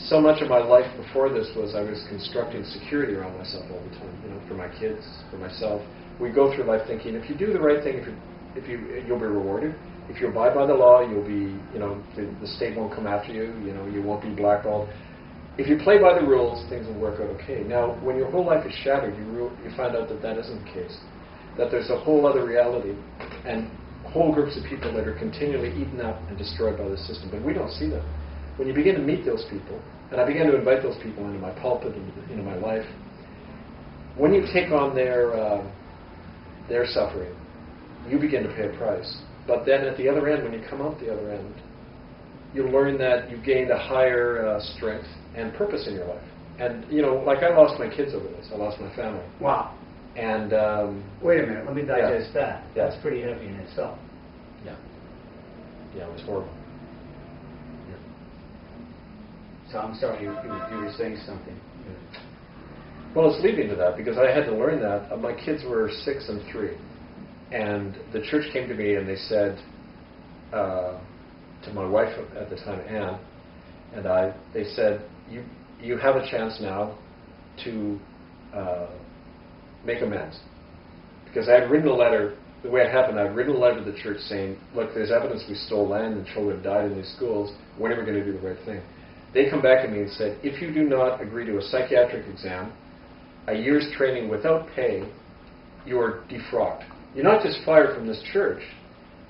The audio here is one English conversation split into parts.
so much of my life before this was I was constructing security around myself all the time, for my kids, for myself. We go through life thinking, if you do the right thing, you'll be rewarded. If you abide by the law, you'll be, the state won't come after you, you won't be blackballed. If you play by the rules, things will work out okay. Now, when your whole life is shattered, you find out that that isn't the case, that there's a whole other reality and whole groups of people that are continually eaten up and destroyed by the system, but we don't see them. When you begin to meet those people, and I began to invite those people into my pulpit and into my life, when you take on their suffering, you begin to pay a price. But then at the other end, when you come out the other end, you learn that you've gained a higher strength and purpose in your life. And, like I lost my kids over this. I lost my family. Wow. And wait a minute, let me digest that. Yeah. That's pretty heavy in itself. Yeah. Yeah, it was horrible. So I'm sorry, you were saying something. Well, it's leading to that because I had to learn that. My kids were 6 and 3. And the church came to me and they said, to my wife at the time, Anne, and they said, you have a chance now to make amends. Because I had written a letter, the way it happened, I had written a letter to the church saying, look, there's evidence we stole land and children died in these schools. When are we going to do the right thing? They come back to me and said, if you do not agree to a psychiatric exam, a year's training without pay, you are defrocked. You're not just fired from this church,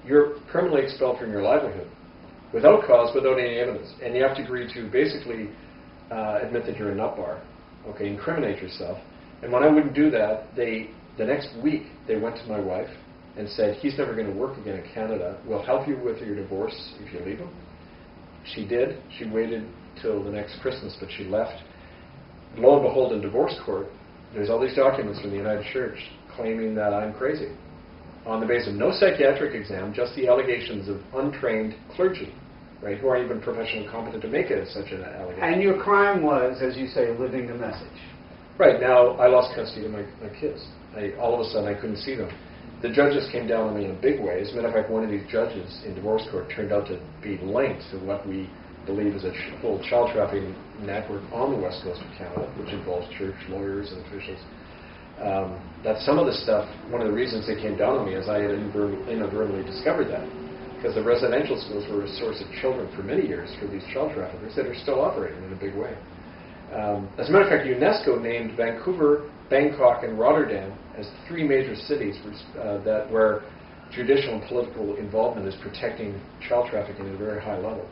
you're permanently expelled from your livelihood, without cause, without any evidence. And you have to agree to basically admit that you're a nut bar, incriminate yourself. And when I wouldn't do that, the next week they went to my wife and said, he's never going to work again in Canada. We'll help you with your divorce if you leave him. She did. She waited till the next Christmas, but she left. Lo and behold, in divorce court, there's all these documents from the United Church claiming that I'm crazy on the basis of no psychiatric exam, just the allegations of untrained clergy, right, who aren't even professionally competent to make it such an allegation. And your crime was, as you say, living the message. Right. Now, I lost custody of my kids. All of a sudden, I couldn't see them. The judges came down on me in a big way. As a matter of fact, one of these judges in divorce court turned out to be linked to what we believe is a full child trafficking network on the west coast of Canada, which involves church, lawyers, and officials. That some of the stuff, one of the reasons they came down on me is I had inadvertently discovered that. Because the residential schools were a source of children for many years for these child traffickers that are still operating in a big way. As a matter of fact, UNESCO named Vancouver, Bangkok, and Rotterdam as 3 major cities where judicial and political involvement is protecting child trafficking at a very high level.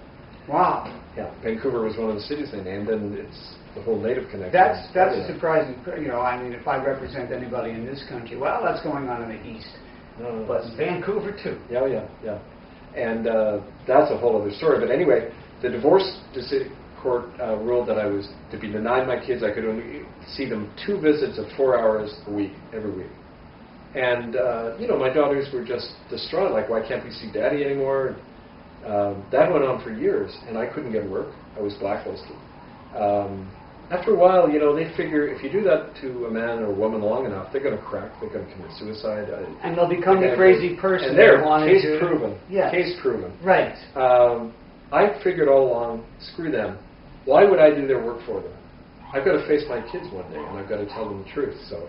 Wow. Yeah, Vancouver was one of the cities they named, and it's the whole native connection. That's a surprising, if I represent anybody in this country, well, that's going on in the East. No. But Vancouver, too. Yeah. And that's a whole other story. But anyway, the divorce court ruled that I was to be denied my kids. I could only see them 2 visits of 4 hours a week, every week. And, my daughters were just distraught, like, why can't we see Daddy anymore? That went on for years, and I couldn't get work. I was blacklisted. After a while, they figure if you do that to a man or a woman long enough, they're going to crack. They're going to commit suicide. And they'll become the crazy person. And they're case proven. Yes. Case proven. Right. I figured all along, screw them. Why would I do their work for them? I've got to face my kids one day, and I've got to tell them the truth. So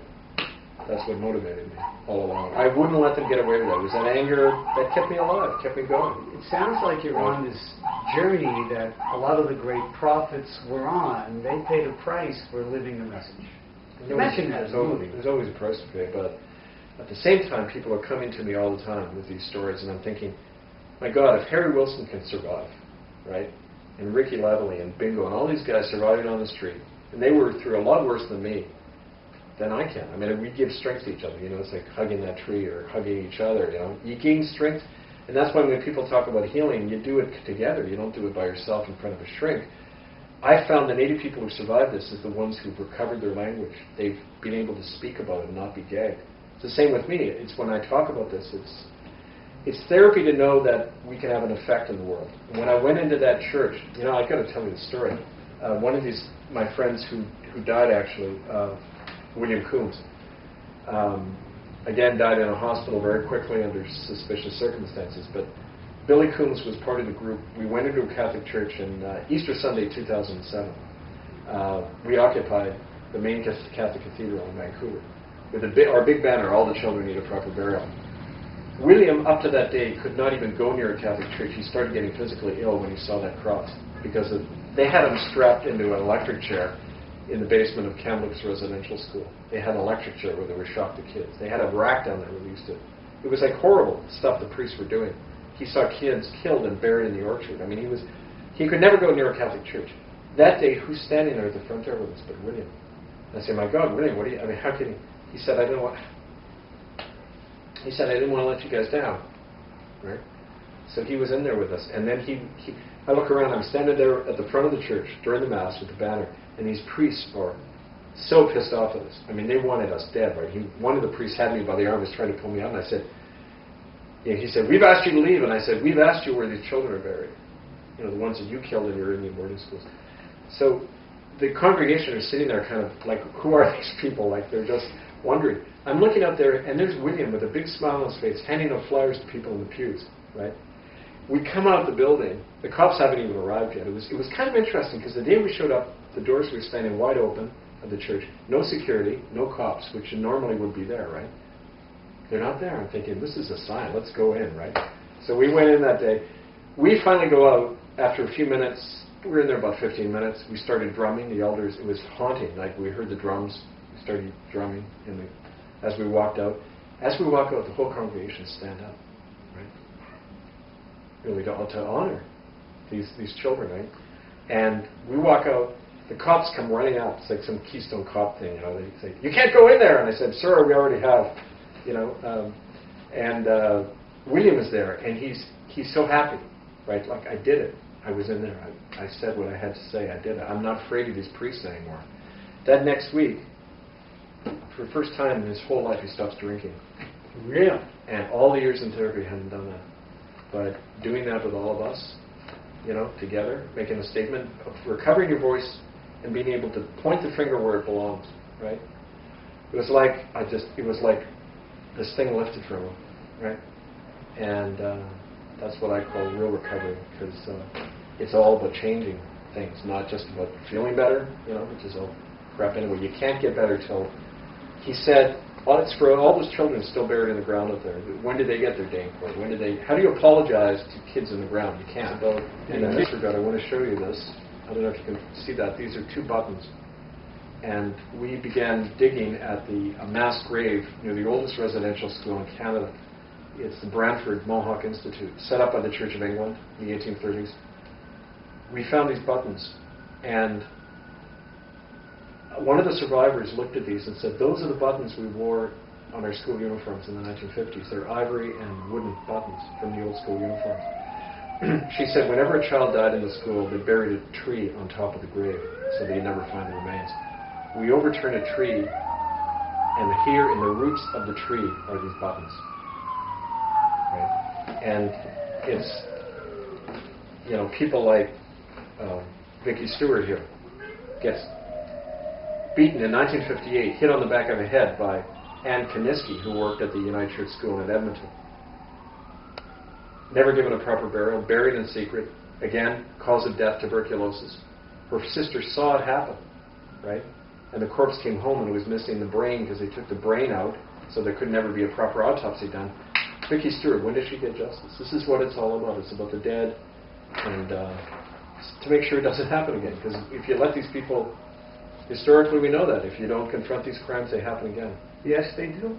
that's what motivated me all along. I wouldn't let them get away with it. It was that anger that kept me alive, kept me going. It sounds like you're on this journey that a lot of the great prophets were on. They paid a price for living the message. You mentioned that. There's always a price to pay, but at the same time, people are coming to me all the time with these stories, and I'm thinking, my God, if Harry Wilson can survive, right, and Ricky Lavalley and Bingo and all these guys surviving on the street, and they were through a lot worse than me, then I can. I mean, we give strength to each other. It's like hugging that tree or hugging each other. You gain strength, and that's why when people talk about healing, you do it together. You don't do it by yourself in front of a shrink. I found the Native people who survived this is the ones who've recovered their language. They've been able to speak about it and not be gagged. It's the same with me. It's when I talk about this, it's therapy to know that we can have an effect in the world. And when I went into that church, I've got to tell you the story. One of my friends who died actually, William Coombs, again died in a hospital very quickly under suspicious circumstances. But Billy Coombs was part of the group. We went into a Catholic church in Easter Sunday 2007. We occupied the main Catholic cathedral in Vancouver with our big banner, "All the children need a proper burial." William, up to that day, could not even go near a Catholic church. He started getting physically ill when he saw that cross because they had him strapped into an electric chair in the basement of Kamloops Residential School. They had an electric chair where they would shock the kids. They had a rack down there where they used to. It was like horrible stuff the priests were doing. He saw kids killed and buried in the orchard. I mean, he could never go near a Catholic church. That day, who's standing there at the front door with us but William? I said, "My God, William, what do you? I mean, how can you?" He said, "I didn't want to let you guys down." Right? So he was in there with us, and then I look around. I'm standing there at the front of the church during the mass with the banner, and these priests are so pissed off at us. I mean, they wanted us dead. Right? One of the priests had me by the arm, was trying to pull me out, and I said, he said, "We've asked you to leave," and I said, "We've asked you where these children are buried. You know, the ones that you killed in your Indian boarding schools." So the congregation are sitting there kind of like, who are these people? Like they're just wondering. I'm looking out there, and there's William with a big smile on his face, handing out flyers to people in the pews, right? We come out of the building. The cops haven't even arrived yet. It was kind of interesting because the day we showed up, the doors were standing wide open of the church. No security, no cops, which normally would be there, right? They're not there. I'm thinking, this is a sign. Let's go in, right? So we went in that day. We finally go out after a few minutes. We were in there about 15 minutes. We started drumming. The elders, it was haunting. Like we heard the drums. We started drumming as we walked out. As we walk out, the whole congregation stand up, right? Really to honor these children, right? And we walk out. The cops come running out. It's like some Keystone Cop thing, you know. They say, "You can't go in there." And I said, "Sir, we already have." You know, William is there, and he's so happy, right? Like I did it. I was in there. I said what I had to say. I did it. I'm not afraid of these priests anymore. That next week, for the first time in his whole life, he stops drinking. Really? And all the years in therapy, he hadn't done that. But doing that with all of us, you know, together, making a statement of recovering your voice and being able to point the finger where it belongs, right? It was like this thing lifted from him, right? And that's what I call real recovery, because it's all about changing things, not just about feeling better, you know, which is all crap anyway. You can't get better till, he said, it's for all those children still buried in the ground out there. When did they get their day in court? How do you apologize to kids in the ground? You can't. And I forgot, I want to show you this. I don't know if you can see that. These are 2 buttons. And we began digging at a mass grave near the oldest residential school in Canada. It's the Brantford Mohawk Institute, set up by the Church of England in the 1830s. We found these buttons, and one of the survivors looked at these and said, "Those are the buttons we wore on our school uniforms in the 1950s. They're ivory and wooden buttons from the old school uniforms." She said, whenever a child died in the school, they buried a tree on top of the grave so that you'd never find the remains. We overturn a tree, and here in the roots of the tree are these buttons. Right? And it's, you know, people like Vicky Stewart here gets beaten in 1958, hit on the back of the head by Ann Kaniski, who worked at the United Church School in Edmonton. Never given a proper burial, buried in secret. Again, cause of death, tuberculosis. Her sister saw it happen, right? And the corpse came home and it was missing the brain because they took the brain out, so there could never be a proper autopsy done. Vicky Stewart, when did she get justice? This is what it's all about. It's about the dead, and to make sure it doesn't happen again. Because if you let these people, historically we know that if you don't confront these crimes, they happen again. Yes, they do.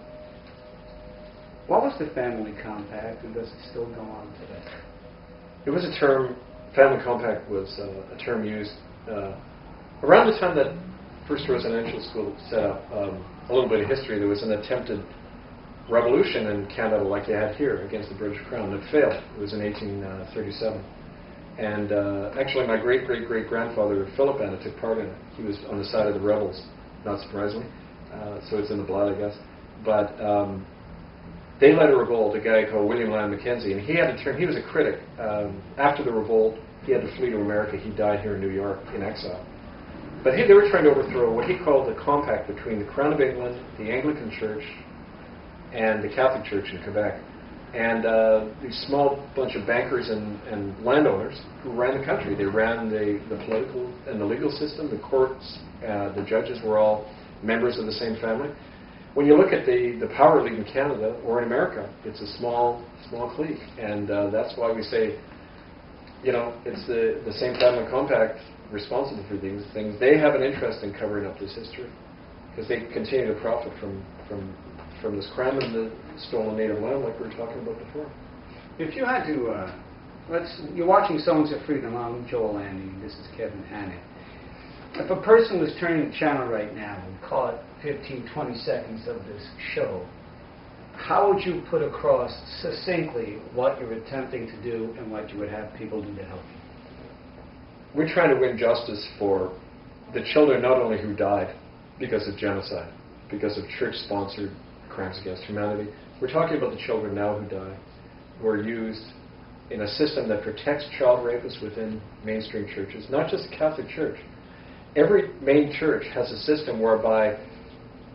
What was the family compact, and does it still go on today? It was a term, family compact was a term used around the time that First Residential School set up. A little bit of history, there was an attempted revolution in Canada like they had here against the British Crown. It failed. It was in 1837. And actually my great-great-great-grandfather, Philip Annett, took part in it. He was on the side of the rebels, not surprisingly. So it's in the blood, I guess. But they led a revolt, a guy called William Lyon Mackenzie, and he had to turn, he was a critic. After the revolt, he had to flee to America. He died here in New York in exile. But they were trying to overthrow what he called the compact between the Crown of England, the Anglican Church, and the Catholic Church in Quebec. And these small bunch of bankers and landowners who ran the country. They ran the political and the legal system, the courts, the judges were all members of the same family. When you look at the power elite in Canada or in America, it's a small clique. And that's why we say, you know, it's the same family compact responsible for these things. They have an interest in covering up this history because they continue to profit from this crime and the stolen native land like we were talking about before. If you had to, you're watching Songs of Freedom. I'm Joel Landy. This is Kevin Annett. If a person was turning the channel right now and caught 15, 20 seconds of this show, how would you put across succinctly what you're attempting to do and what you would have people do to help you? We're trying to win justice for the children not only who died because of genocide, because of church-sponsored crimes against humanity. We're talking about the children now who die, who are used in a system that protects child rapists within mainstream churches, not just the Catholic Church. Every main church has a system whereby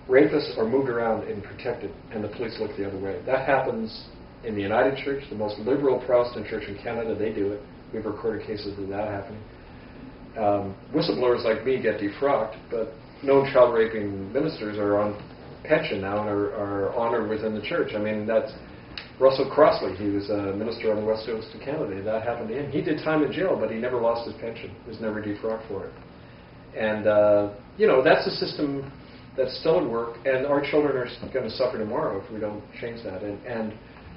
rapists are moved around and protected, and the police look the other way. That happens in the United Church, the most liberal Protestant church in Canada. They do it. We've recorded cases of that happening. Whistleblowers like me get defrocked, but known child raping ministers are on pension now and are honored within the church. I mean, that's Russell Crossley. He was a minister on the west coast of Canada. That happened to him. He did time in jail, but he never lost his pension. He was never defrocked for it. And, you know, that's a system that's still at work, and our children are going to suffer tomorrow if we don't change that. And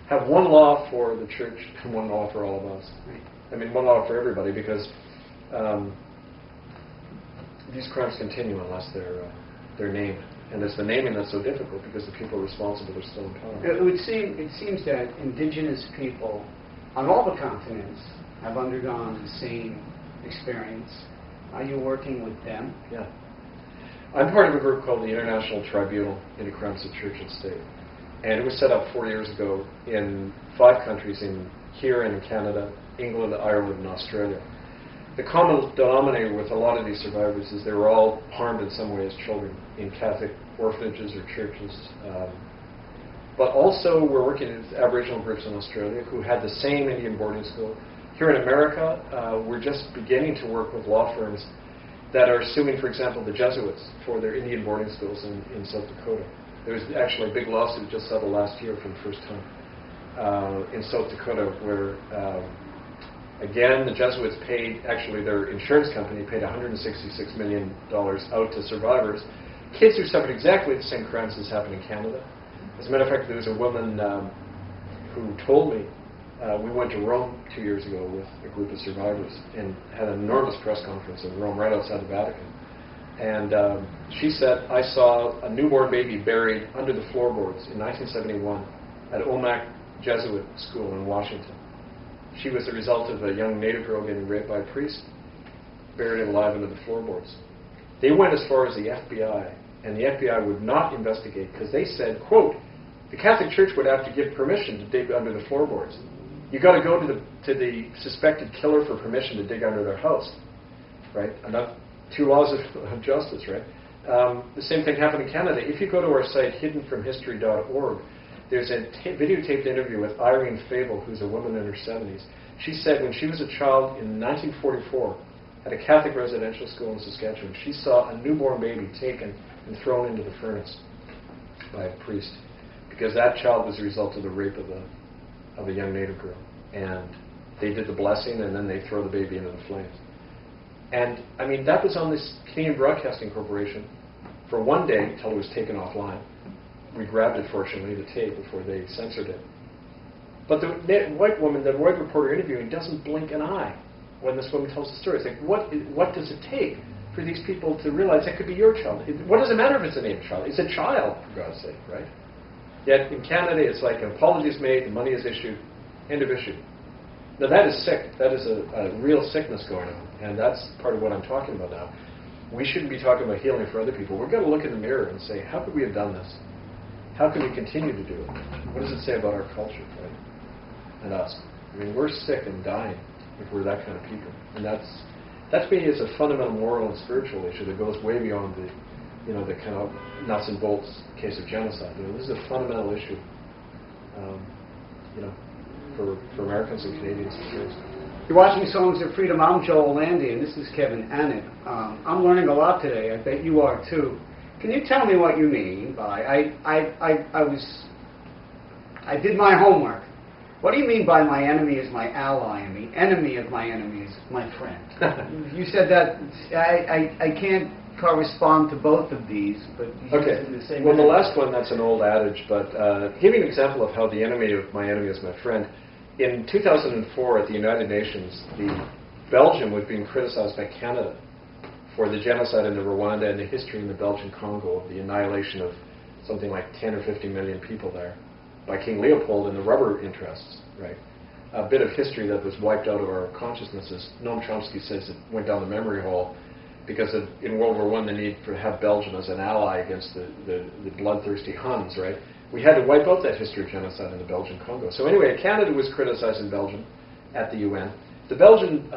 have one law for the church and one law for all of us. I mean, one law for everybody, because these crimes continue unless they're named. And it's the naming that's so difficult because the people responsible are still in power. It seems that Indigenous people on all the continents have undergone the same experience. Are you working with them? Yeah. I'm part of a group called the International Tribunal into Crimes of Church and State. And it was set up 4 years ago in 5 countries, here in Canada, England, Ireland, and Australia. The common denominator with a lot of these survivors is they were all harmed in some way as children in Catholic orphanages or churches. But also we're working with Aboriginal groups in Australia who had the same Indian boarding school. Here in America, we're just beginning to work with law firms that are suing, for example, the Jesuits for their Indian boarding schools in South Dakota. There was actually a big lawsuit just settled last year for the first time in South Dakota where again, the Jesuits paid, actually their insurance company paid $166 million out to survivors, kids who suffered exactly the same crimes as happened in Canada. As a matter of fact, there was a woman who told me, we went to Rome 2 years ago with a group of survivors and had an enormous press conference in Rome right outside the Vatican. And she said, I saw a newborn baby buried under the floorboards in 1971 at Omak Jesuit School in Washington. She was the result of a young native girl getting raped by a priest, buried alive under the floorboards. They went as far as the FBI, and the FBI would not investigate because they said, quote, the Catholic Church would have to give permission to dig under the floorboards. You got to go to the suspected killer for permission to dig under their house, right? And that's 2 laws of justice, right? The same thing happened in Canada. If you go to our site, hiddenfromhistory.org, there's a videotaped interview with Irene Fable, who's a woman in her 70s. She said when she was a child in 1944 at a Catholic residential school in Saskatchewan, she saw a newborn baby taken and thrown into the furnace by a priest because that child was the result of the rape of a young native girl. And they did the blessing and then they throw the baby into the flames. And I mean, that was on this Canadian Broadcasting Corporation for 1 day until it was taken offline. We grabbed it, fortunately, the tape before they censored it. But the white woman, the white reporter interviewing, doesn't blink an eye when this woman tells the story. It's like, what does it take for these people to realize that could be your child? What does it matter if it's a native child? It's a child, for God's sake, right? Yet in Canada, it's like an apology is made, the money is issued, end of issue. Now that is sick. That is a real sickness going on, and that's part of what I'm talking about now. We shouldn't be talking about healing for other people. We've got to look in the mirror and say, how could we have done this? How can we continue to do it? What does it say about our culture, right? And us. I mean, we're sick and dying if we're that kind of people. And that to me is a fundamental moral and spiritual issue that goes way beyond the kind of nuts and bolts case of genocide. This is a fundamental issue. for Americans and Canadians and Jews. You're watching Songs of Freedom. I'm Joel Landy, and this is Kevin Annett. I'm learning a lot today. I bet you are too. Can you tell me what you mean by I did my homework. What do you mean by my enemy is my ally and the enemy of my enemy is my friend? You said that. I can't correspond to both of these, but you okay. said the same. Well, the last one, that's an old adage, but give me an example of how the enemy of my enemy is my friend. In 2004 at the United Nations, Belgium was being criticized by Canada for the genocide in the Rwanda and the history in the Belgian Congo of the annihilation of something like 10 or 50 million people there by King Leopold and the rubber interests, right? A bit of history that was wiped out of our consciousnesses. Noam Chomsky says it went down the memory hole because in World War I the need to have Belgium as an ally against the bloodthirsty Huns, right? We had to wipe out that history of genocide in the Belgian Congo. So anyway, Canada was criticizing Belgium at the UN. The Belgian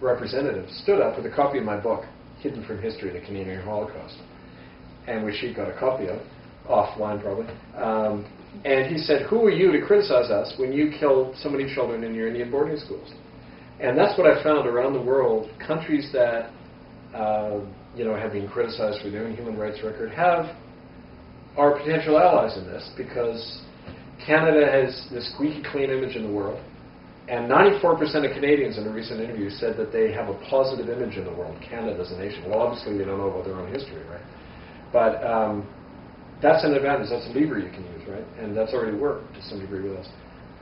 representative stood up with a copy of my book, Hidden from History, The Canadian Holocaust, and which he got a copy of, offline probably. And he said, who are you to criticize us when you killed so many children in your Indian boarding schools? And that's what I found around the world. Countries that have been criticized for their own human rights record are potential allies in this, because Canada has this squeaky clean image in the world, and 94% of Canadians in a recent interview said that they have a positive image in the world, Canada as a nation. Well, obviously they don't know about their own history, right? But that's an advantage, that's a lever you can use, right? And that's already worked to some degree with us.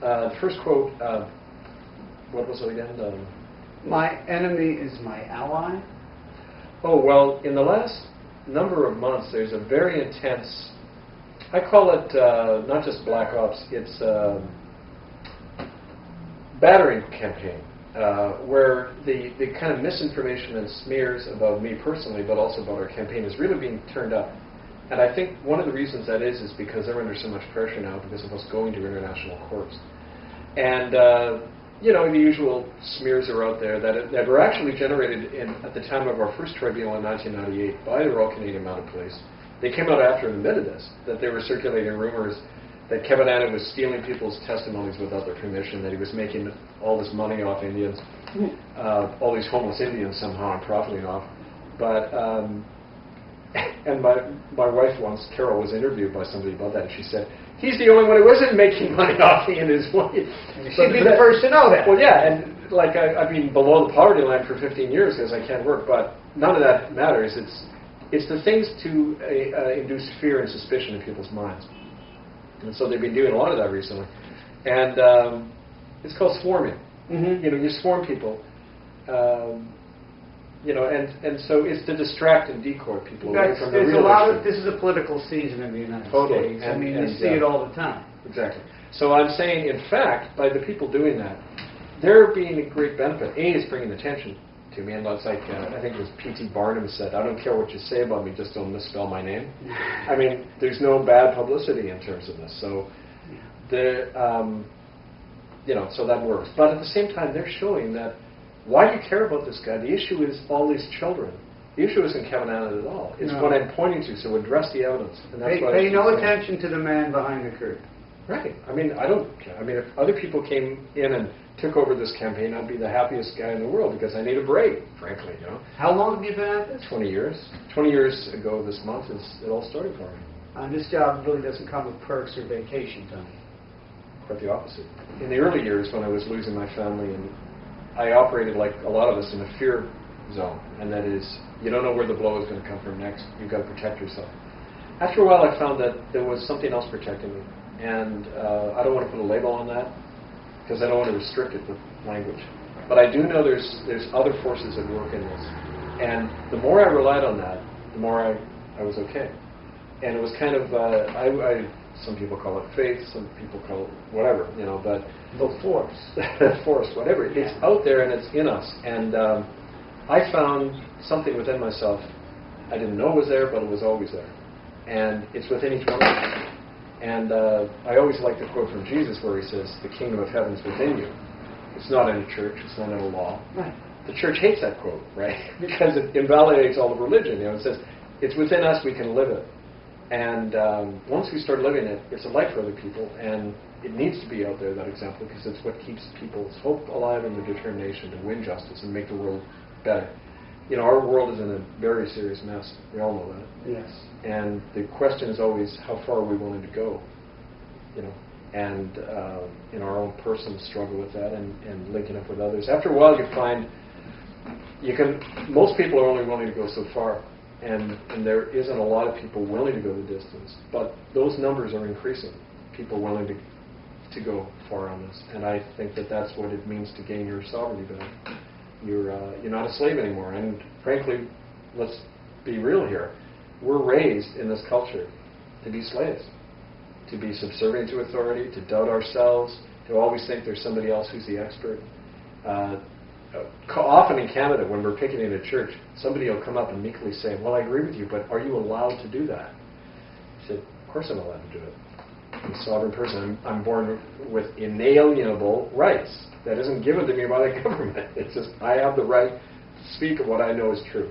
The first quote, what was it again? My enemy is my ally? Oh, well, in the last number of months, there's a very intense, I call it not just black ops, it's battering campaign, where the kind of misinformation and smears about me personally, but also about our campaign, is really being turned up. And I think one of the reasons that is because they're under so much pressure now because of us going to international courts. And, the usual smears are out there that were actually generated at the time of our first tribunal in 1998 by the Royal Canadian Mounted Police. They came out after and admitted this, that they were circulating rumors that Kevin Annett was stealing people's testimonies without their permission, that he was making all this money off Indians, all these homeless Indians somehow, and profiting off. But, and my wife once, Carol, was interviewed by somebody about that, and she said, he's the only one who isn't making money off me and his wife. She'd be the first to know that. Well, yeah, and I've been below the poverty line for 15 years because I can't work, but none of that matters. It's the things to induce fear and suspicion in people's minds. And so they've been doing a lot of that recently. And it's called swarming. Mm-hmm. You swarm people. And so it's to distract and decoy people away from the real issue. This is a political season in the United Totally. States. You see it all the time. Exactly. So I'm saying, in fact, by the people doing that, they're being a great benefit. A, is bringing attention to me, and it's like, I think it was P.T. Barnum said, I don't care what you say about me, just don't misspell my name. I mean, there's no bad publicity in terms of this. So, so that works. But at the same time, they're showing that, why do you care about this guy? The issue is all these children. The issue isn't Kevin Annett at all. It's what I'm pointing to, so address the evidence. And that's pay no attention to the man behind the curtain. Right. I mean, I don't care. I mean, if other people came in and took over this campaign, I'd be the happiest guy in the world because I need a break, frankly, How long have you been at this? 20 years. 20 years ago this month it all started for me. This job really doesn't come with perks or vacation time. Quite the opposite. In the early years when I was losing my family, and I operated like a lot of us in a fear zone, and that is, you don't know where the blow is going to come from next. You've got to protect yourself. After a while, I found that there was something else protecting me, and I don't want to put a label on that because I don't want to restrict it with language. But I do know there's other forces at work in this, and the more I relied on that, the more I was okay. And it was kind of some people call it faith, some people call it whatever, but the force, force, whatever. Yeah. It's out there and it's in us. And I found something within myself I didn't know was there, but it was always there. And it's within each one of us. And I always like the quote from Jesus where he says, "The kingdom of heaven is within you." It's not in a church. It's not in a law. Right. The church hates that quote, right? Because it invalidates all of religion. It says it's within us. We can live it. And once we start living it, it's a light for other people, and it needs to be out there, that example, because it's what keeps people's hope alive and the determination to win justice and make the world better. You know, our world is in a very serious mess. We all know that. Yes. And the question is always, how far are we willing to go? You know, and in our own personal struggle with that, and linking up with others. After a while, you find most people are only willing to go so far, and there isn't a lot of people willing to go the distance. But those numbers are increasing. People willing to go far on this, and I think that that's what it means to gain your sovereignty back. You're not a slave anymore. And frankly, let's be real here. We're raised in this culture to be slaves, to be subservient to authority, to doubt ourselves, to always think there's somebody else who's the expert. Often in Canada, when we're picketing at church, somebody will come up and meekly say, well, I agree with you, but are you allowed to do that? I said, of course I'm allowed to do it. I'm a sovereign person. I'm born with inalienable rights. That isn't given to me by the government. It's just, I have the right to speak of what I know is true.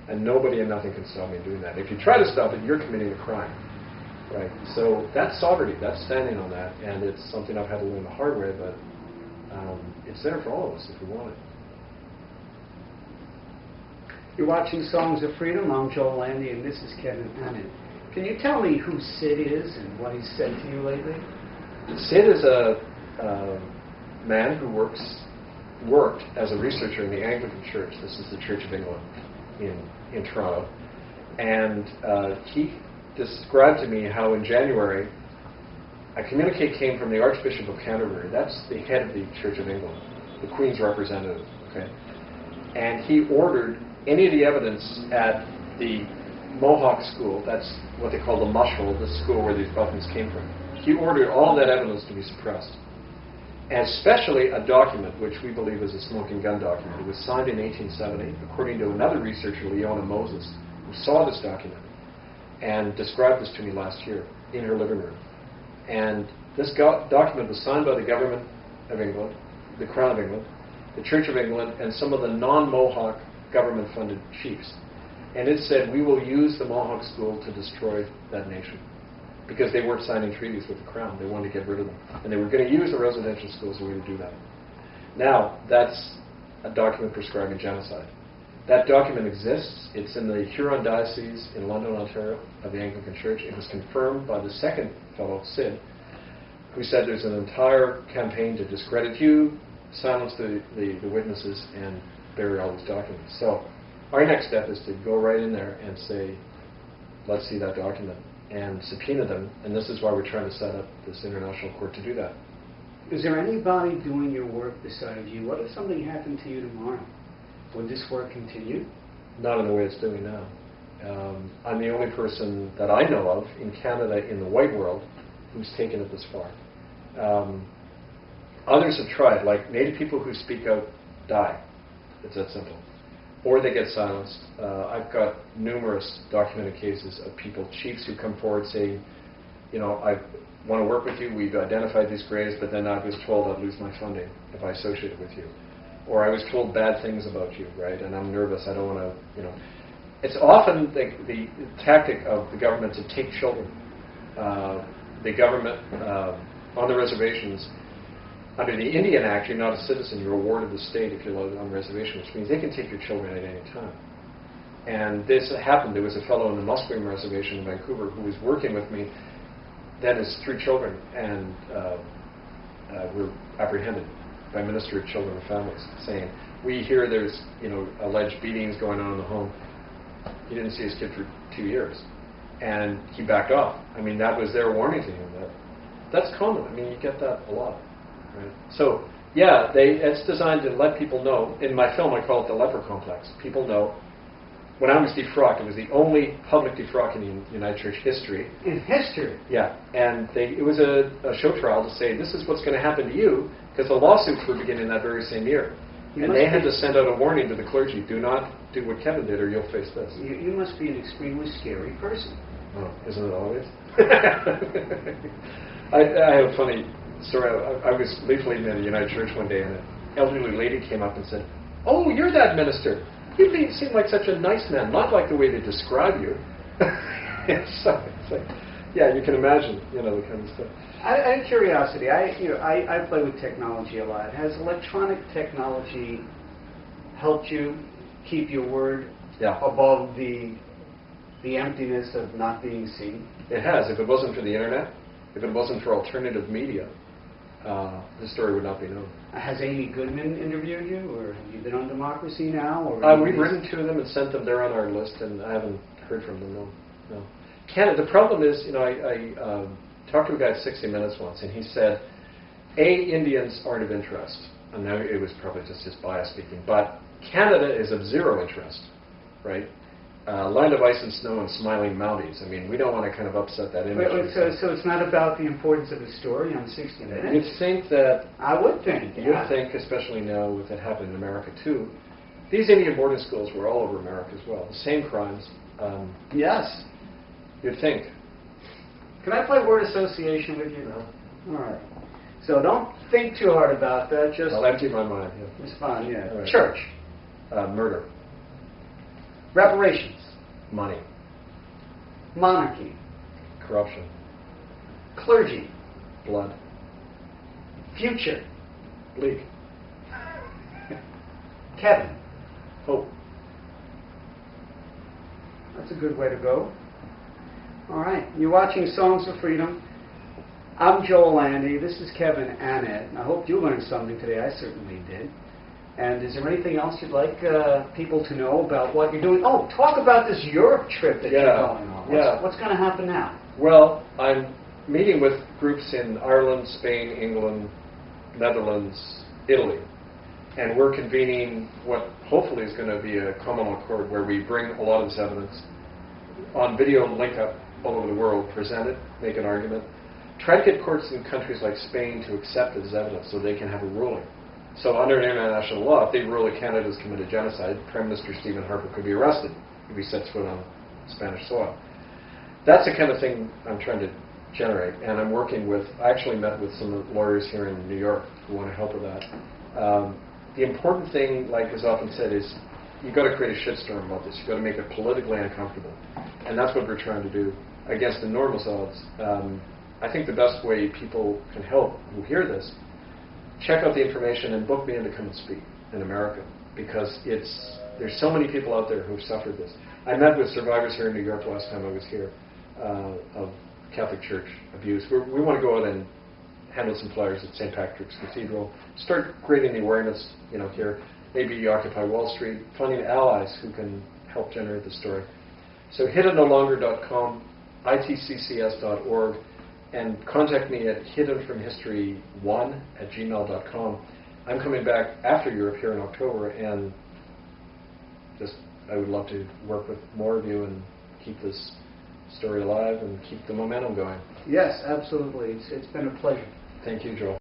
And nobody and nothing can stop me doing that. If you try to stop it, you're committing a crime. Right? So that's sovereignty. That's standing on that. And it's something I've had to learn the hard way, but it's there for all of us if we want it. You're watching Songs of Freedom. I'm Joel Landy, and this is Kevin Annett. Can you tell me who Sid is and what he's said to you lately? Sid is a man who worked as a researcher in the Anglican Church. This is the Church of England in Toronto. And he described to me how in January a communique came from the Archbishop of Canterbury. That's the head of the Church of England, the Queen's representative. Okay? And he ordered any of the evidence at the Mohawk school, that's what they call the mushroom, the school where these buttons came from. He ordered all that evidence to be suppressed. And especially a document, which we believe is a smoking gun document. It was signed in 1870, according to another researcher, Leona Moses, who saw this document and described this to me last year in her living room. And this document was signed by the government of England, the Crown of England, the Church of England, and some of the non-Mohawk government-funded chiefs. And it said, we will use the Mohawk school to destroy that nation. Because they weren't signing treaties with the Crown. They wanted to get rid of them. And they were going to use the residential schools as a way to do that. Now, that's a document prescribing genocide. That document exists. It's in the Huron Diocese in London, Ontario, of the Anglican Church. It was confirmed by the second fellow, Sid, who said there's an entire campaign to discredit you, silence the witnesses, and bury all these documents. So our next step is to go right in there and say, let's see that document, and subpoena them. And this is why we're trying to set up this international court to do that. Is there anybody doing your work besides you? What if something happened to you tomorrow? Would this work continue? Not in the way it's doing now. I'm the only person that I know of in Canada, in the white world, who's taken it this far. Others have tried, like Native people who speak out die. It's that simple. Or they get silenced. I've got numerous documented cases of people, chiefs who come forward saying, you know, I want to work with you, we've identified these graves, but then I was told I'd lose my funding if I associated with you. Or I was told bad things about you, right, and I'm nervous, I don't want to, you know. It's often the tactic of the government to take children. The government, on the reservations, under the Indian Act, you're not a citizen, you're a ward of the state if you're on the reservation, which means they can take your children at any time. And this happened. There was a fellow on the Musqueam Reservation in Vancouver who was working with me, that his 3 children, and were apprehended by Minister of Children and Families, saying, we hear there's, you know, alleged beatings going on in the home. He didn't see his kid for 2 years. And he backed off. I mean, that was their warning to him. That's common. I mean, you get that a lot. Right? So, yeah, it's designed to let people know. In my film, I call it the leper complex. People know. When I was defrocked, it was the only public defrocking in United Church history. In history? Yeah. And it was a show trial to say, this is what's going to happen to you, because the lawsuits were beginning that very same year. And they had to send out a warning to the clergy, do not do what Kevin did or you'll face this. You must be an extremely scary person. Oh, isn't it always? I have a funny story. I was leafleting at the United Church one day, and an elderly lady came up and said, oh, you're that minister. You seem like such a nice man, not like the way they describe you. So It's like, yeah, you can imagine, the kind of stuff. Out of curiosity, I play with technology a lot. Has electronic technology helped you keep your word above the emptiness of not being seen? It has. If it wasn't for the internet, if it wasn't for alternative media, the story would not be known. Has Amy Goodman interviewed you, or have you been on Democracy Now? Or we've written to them and sent them. They're on our list, and I haven't heard from them. No. Canada. The problem is, I talked to a guy at 60 Minutes once, and he said, Indians aren't of interest. And now it was probably just his bias speaking, but Canada is of zero interest, right? Land of ice and snow and smiling Mounties. I mean, we don't want to kind of upset that image. So it's not about the importance of the story on 60 Minutes? You'd think that... I would think, yeah. You'd think, especially now with it happening in America too, these Indian boarding schools were all over America as well. The same crimes. Yes. You'd think. Can I play word association with you? No. All right. So don't think too hard about that. Just I'll empty my mind. Yeah. It's fine, yeah. Right. Church. Murder. Reparations. Money. Monarchy. Corruption. Clergy. Blood. Future. Bleak. Kevin. Hope. That's a good way to go. All right. You're watching Songs of Freedom. I'm Joel Landy. This is Kevin Annett. I hope you learned something today. I certainly did. And is there anything else you'd like people to know about what you're doing? Oh, talk about this Europe trip that you're going on. What's going to happen now? Well, I'm meeting with groups in Ireland, Spain, England, Netherlands, Italy. And we're convening what hopefully is going to be a common accord where we bring a lot of this evidence on video link up all over the world, present it, make an argument, try to get courts in countries like Spain to accept it as evidence so they can have a ruling. So under international law, if they rule that Canada's committed genocide, Prime Minister Stephen Harper could be arrested if he sets foot on Spanish soil. That's the kind of thing I'm trying to generate, and I'm working with, I actually met with some lawyers here in New York who want to help with that. The important thing, like is often said, is you've got to create a shitstorm about this. You've got to make it politically uncomfortable. And that's what we're trying to do against enormous odds. I think the best way people can help who hear this, check out the information and book me in to come and speak in America, because there's so many people out there who've suffered this. I met with survivors here in New York last time I was here of Catholic Church abuse. We want to go out and handle some flyers at St. Patrick's Cathedral, start creating the awareness, here. Maybe Occupy Wall Street, finding allies who can help generate the story. So hiddennolonger.com, itccs.org, and contact me at hiddenfromhistory1@gmail.com. I'm coming back after Europe here in October, and I would love to work with more of you and keep this story alive and keep the momentum going. Yes, absolutely. It's been a pleasure. Thank you, Joel.